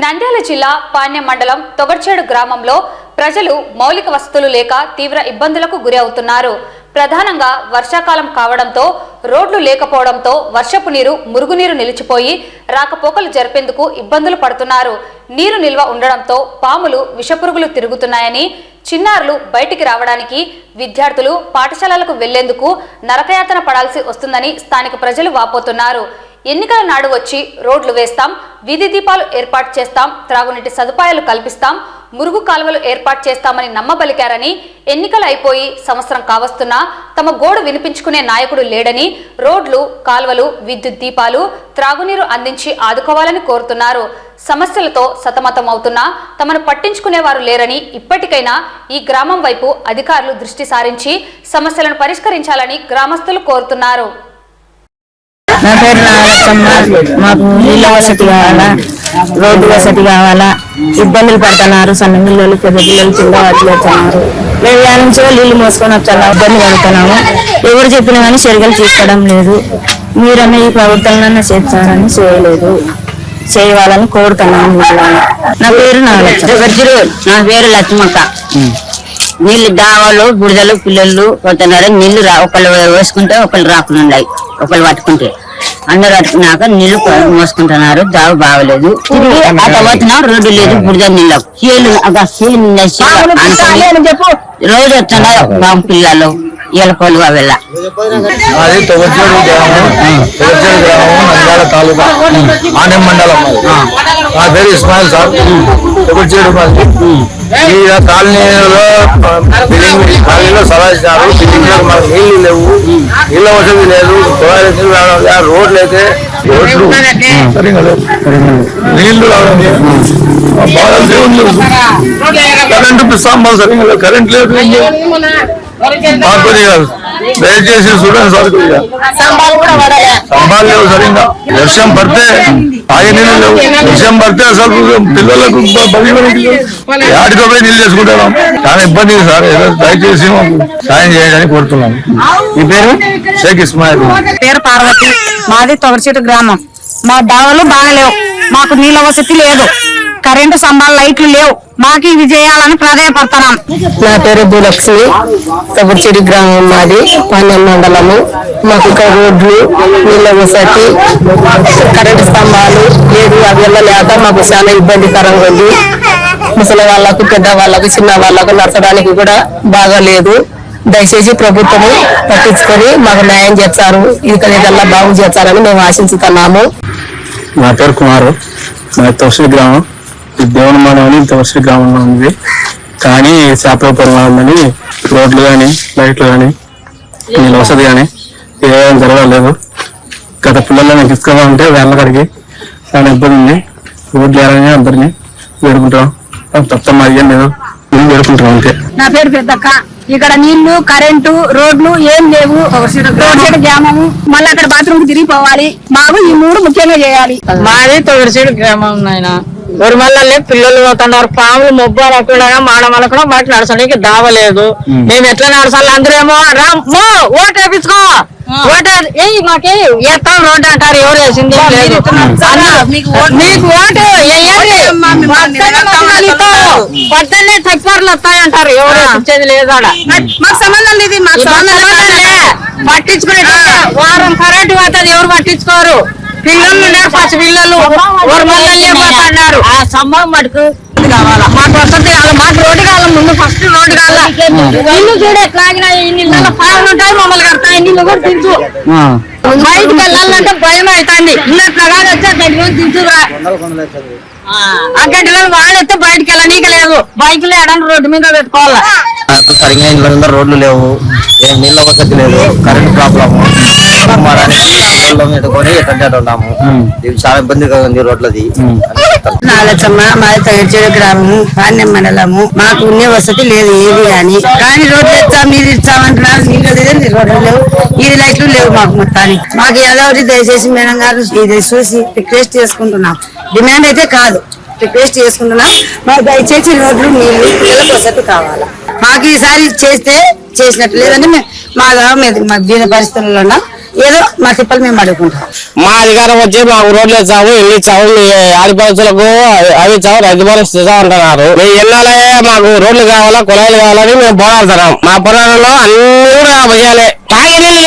నంద్యాల జిల్లా పాణ్యం మండలం తొగర్చేడు గ్రామంలో ప్రజలు మౌలిక వసతులు లేక తీవ్ర ఇబ్బందులకు గురి అవుతున్నారు. ప్రధానంగా వర్షాకాలం కావడంతో రోడ్లు లేకపోవడంతో వర్షపు నీరు మురుగునీరు నిలిచిపోయి రాకపోకలు జరిపేందుకు ఇబ్బందులు పడుతున్నారు. నీరు నిల్వ ఉండడంతో పాములు విషపురుగులు తిరుగుతున్నాయని, చిన్నారులు బయటికి రావడానికి, విద్యార్థులు పాఠశాలలకు వెళ్లేందుకు నరకయాతన పడాల్సి వస్తుందని స్థానిక ప్రజలు వాపోతున్నారు. ఎన్నికల నాడు వచ్చి రోడ్లు వేస్తాం, వీధి దీపాలు ఏర్పాటు చేస్తాం, త్రాగునీటి సదుపాయాలు కల్పిస్తాం, మురుగు కాలువలు ఏర్పాటు చేస్తామని నమ్మబలికారని, ఎన్నికలు అయిపోయి సంవత్సరం కావస్తున్నా తమ గోడు వినిపించుకునే నాయకుడు లేడని, రోడ్లు, కాలువలు, విద్యుత్ దీపాలు, త్రాగునీరు అందించి ఆదుకోవాలని కోరుతున్నారు. సమస్యలతో సతమతమవుతున్నా తమను పట్టించుకునేవారు లేరని, ఇప్పటికైనా ఈ గ్రామం వైపు అధికారులు దృష్టి సారించి సమస్యలను పరిష్కరించాలని గ్రామస్తులు కోరుతున్నారు. నా పేరు నాగలక్ష్మ. మాకు నీళ్ళ వసతి కావాలా, రోడ్డు వసతి కావాలా. ఇబ్బందులు పడుతున్నారు. సన్న పిల్లలు, పెద్ద పిల్లలు కింద వదిలేస్తున్నారు. మేము యా నుంచో నీళ్లు మోసుకొని వచ్చాము, ఇబ్బంది పడుతున్నాము. ఎవరు చెప్పినా కానీ చర్యలు తీసుకోవడం లేదు. మీరన్నా ఈ ప్రభుత్వంలో చేస్తారని చేయలేదు, చేయాలని కోరుతున్నాము. నా పేరు నాగలక్ష్మ. నా పేరు లక్ష్మక్క. నీళ్లు దావాలు బుడదలు పిల్లలు పోతున్నారు. నీళ్లు ఒకళ్ళు వేసుకుంటే ఒకళ్ళు రాకుండా ఉన్నాయి, ఒకళ్ళు పట్టుకుంటే అందరు పట్టుకున్నాక నీళ్లు మోసుకుంటున్నారు. దావ బాగలేదు. అట్లా రోడ్డు లేదు, బుడద నీళ్ళు రోజు వస్తున్నారు. బాంబు పిల్లలు ఎలకోలు అವೆಲ್ಲ. అది తొగర్చేడు గ్రామం, నంద్యాల తాలూకా పాణ్యం మండలం. నా పేరు ఇస్మాయిల్ సార్. తొగర్చేడు ఈ కాలనీలో కాలనీలో సలహా బిల్డింగ్ మనకు నీళ్లు లేవు, నీళ్ళ వసతి లేదు, రోడ్లు అయితే రోడ్లు సరిగా లేవు, నీళ్లు బాగా దేవుళ్ళు కరెంటు స్తంభాలు సరిగా లేవు, కరెంట్ లేదు. దయచేసి చూడండి సార్, స్తంభాలు లేవు సరిగ్గా. వర్షం పడితే ఆగే నీళ్ళు లేవు, వర్షం పడితే అసలు పిల్లలకు ఆడితో పోయి నీళ్ళు చేసుకుంటాం. చాలా ఇబ్బంది సార్, దయచేసి సాయం చేయడానికి కోరుతున్నాం. ఈ పేరు షేక్ ఇస్మాయిల్. పేరు పార్వతి. మాది తొగర్చేడు గ్రామం. మా దావలు బాగలేవు, మాకు నీళ్ళ వసతి లేదు, కరెంటు స్తంభాలు లైట్లు లేవు. మాకు ఇవి చేయాలని ప్రాధాన్యపడుతున్నాం. నా పేరు భూలక్ష్మి. తొగర్చేడు గ్రామం మాది, పాణ్యం మండలము. మాకు ఇక్కడ రోడ్లు, నీళ్ళ వసతి, కరెంటు స్తంభాలు లేదు. అవి లేక మాకు చాలా ఇబ్బందికరంగా ఉంది. ముసలి వాళ్ళకు, పెద్ద వాళ్ళకు, చిన్న వాళ్ళకు నడచడానికి కూడా బాగా లేదు. దయచేసి ప్రభుత్వము పట్టించుకొని మాకు న్యాయం చేస్తారు, ఇదికల్లా బాగు చేస్తారని మేము ఆశించుతున్నాము. నా పేరు కుమారు. మా తొగర్చేడు గ్రామం దేవుని మానవని తొగర్చేడు గ్రామంలో ఉంది. కానీ చేపలపురం ఉందని రోడ్లు కానీ, లైట్లు కానీ, నీళ్ళ వసతి కానీ ఏం జరగలేదు. గత పిల్లలని తీసుకోవాలంటే వేళ్ళ కడిగి చాలా ఇబ్బంది ఉంది. రోడ్లు ఏమైనా అందరినీ వేడుకుంటాం, తప్ప మాది లేదు, మేము వేడుకుంటాం అంతే. నా పేరు పెద్దక్క. ఇక్కడ నీళ్లు, కరెంటు, రోడ్లు ఏం లేవు. తొగర్చేడు గ్రామము, మళ్ళీ అక్కడ బాత్రూమ్ కి తిరిగిపోవాలి. మాకు ఈ మూడు ముఖ్యంగా చేయాలి. మాది తొగర్చేడు గ్రామం. నాయన ఊరిమల్లే పిల్లలు పోతున్నారు. పాములు మొబ్బు అనకుండా మాడమల కూడా బయట నడచడానికి దావలేదు. మేము ఎట్లా నడచాలి? అందరేమో రామ్మో ఓటు వేపించుకో, ఓటు మాకే ఎత్తాం రోడ్డు అంటారు. ఎవరు వేసింది లేదు. మీకు ఓటు పొద్దున్నే చక్కెరలు వస్తాయంటారు. ఎవరు వేసించేది లేదు. మాకు సంబంధం లేదు, పట్టించుకునే వారం కరెంటు పోతుంది, ఎవరు పట్టించుకోరు. పిల్లలు ఉన్నారు, పసి పిల్లలు ఊరిమల్లే పోతున్నారు. ఆ సంభవం మటుకు కావాలా, మాకు వసతి కావాలి, మాకు రోడ్డు కావాలి. ముందు ఫస్ట్ రోడ్డు కావాలి. ఇల్లు చూడు ఎట్లా ఇళ్ళ పాలన ఉంటాయి, మమ్మల్ని కడతాయి. నీళ్ళు కూడా తింటూ బయటకు వెళ్ళాలంటే భయం అవుతుంది. ఇల్లు ప్రకారం వచ్చి గంటలో తింటురా, ఆ గంటలో వాడైతే బయటకు వెళ్ళనీకి లేదు. బైకులు ఎడానికి రోడ్డు మీద పెట్టుకోవాలా. సరిగ్గా ఇళ్ళ రోడ్లు లేవు, నీళ్ళ వసతి లేదు, కరెంట్ ప్రాబ్లమ్ పెట్టుకొని ఎక్కడ ఉన్నాము. చాలా ఇబ్బందిగా ఉంది రోడ్లది. నాగలక్ష్మ. మాది తొగర్చేడు గ్రామము, పాణ్యం మండలము. మాకు ఉండే వసతి లేదు ఏది కానీ రోడ్లు ఇస్తాం, నీళ్ళు ఇస్తామంటున్నారు. నీళ్ళు లేదు, రోడ్లు లేవు, ఇది లైట్లు లేవు. మాకు మొత్తానికి మాకు ఏదో ఒకటి దయచేసి మేడం గారు ఇది చూసి రిక్వెస్ట్ చేసుకుంటున్నాం. డిమాండ్ అయితే కాదు, రిక్వెస్ట్ చేసుకుంటున్నాం. మాకు దయచేసి రోడ్లు, నీళ్లు, పిల్లలకు వసతి కావాలా. మాకు ఈసారి చేస్తే చేసినట్టు లేదంటే మా బీద పరిస్థితుల్లో ఏదో మా తిప్పలు మేము అడుగుకుంటాం. మా అధికారం వచ్చి మాకు రోడ్లు ఇచ్చాము, ఇల్లు ఇచ్చాము, మీ ఆదివాసులకు అవి ఇచ్చాము, రైతు భరోసా ఇస్తాం అంటున్నారు. మీ ఎన్నాలే మాకు రోడ్లు కావాలా, కుళాయిలు కావాలని మేము పోరాడుతున్నాం. మా పొలాలలో అన్ని కూడా భయాలే, తాగే నీళ్ళు